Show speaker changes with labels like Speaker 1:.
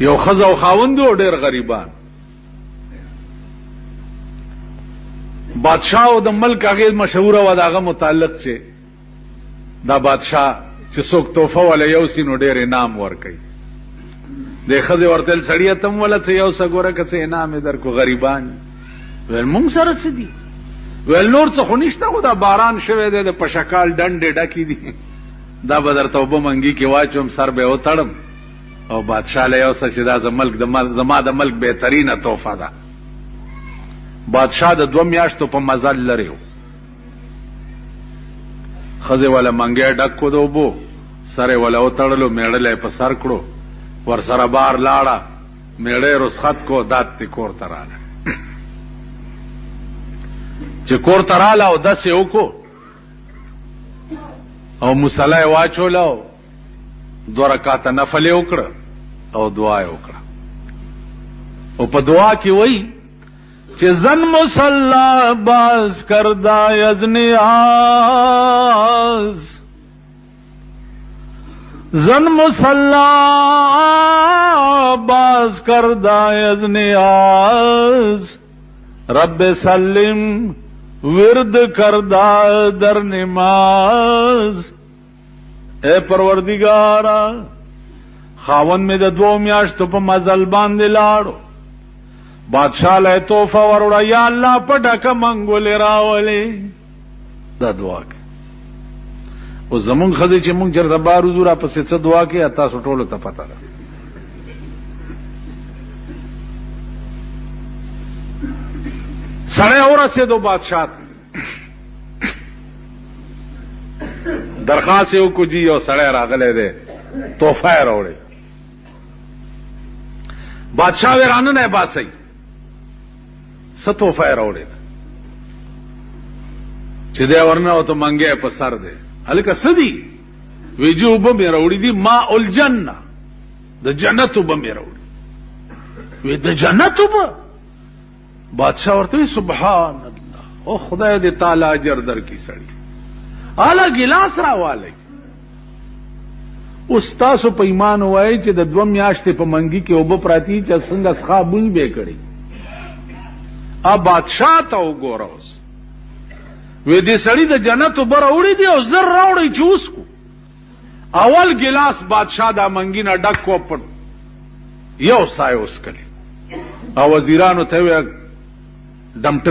Speaker 1: یو ښځه او خاوند او ډېر غریبان. بادشاہ او د ملک هغه مشهوره و داغه متعلق چې دا بادشاہ چې څوک توفه ولا یو سینو ډېر انعام ورکړي. د ښځې ورتل سړی تم ولا څه یو څه ګوره که څه انعام درکو غریبان. ویل مونږ سره څه دي؟ ویل نور څه خو نشته، خو دا باران شوی دی د پشکال ډنډې ډکې دي، دا به درته اوبه منګي کې واچوم سر به وتړم او بادشاہ له یو څه چې دا زما د ملک بهترینه تحفه ده. بادشاہ د 2 میاشتو په مزل لري و. ښځې وله منګی ډک کو د اوبو، سر یې وله وتړلو، میړله یې په سر کړو، ورسره بار لاړه، میړه یې رسخت کو، داد تی کور ته راله. چې کور ته راله او داسې وکړو او مصلی یې واچوله او 2 رکعته نفل یې وکړه او دعا یې وکړه. او په دعا کې وایي چې زن مصلا باز کردای از نیاز، زن مصلا باز کردای از نیاز، رب سلم ورد کردا در نماز. اے پروردگارا خاون میں د 2 میاشتو په مزل باندې لاړو، بادشاہ له توفه وروړه، یا الله په ډکه منګولې راولې. دا دعا کوي. او زمونږ ښځې چې مونږ چېرته بار وځو راپسې څه دعا کوي تاسو ټولو ته پته ده. سړی ورسېدو بادشاہ ته، درخواست یې وکړو جی یو سړی راغلی دی تحفه یې راوړی. بادشاہ وی راننه باسئ څه تحفه یې راوړې ده چې دی ورنه او ته منګی په سر دی. هلکه څه دي؟ وی جی اوبه مې راوړي دي، ماء الجنه، د جنت اوبه مې راوړي. وی د جنت اوبه؟ بادشاہ ورته وی سبحان الله، او خدای دې تعالی اجر درکړي. سړي اعلی ګلاس راوالی. اوس تاسو په ایمان وایئ چې د 2 میاشتې په منګي کې اوبه پراتی چې څنګه څښا بوی به کړي. بادشاہ ته وګوره اوس، وی دې سړي د جنت اوبه راوړي دي او زر راوړی چې اوس کو. اول ګلاس بادشاہ دا منګي نه ډک کو، په یو سای اوس کړي او وزیرانو ته وی ډمټ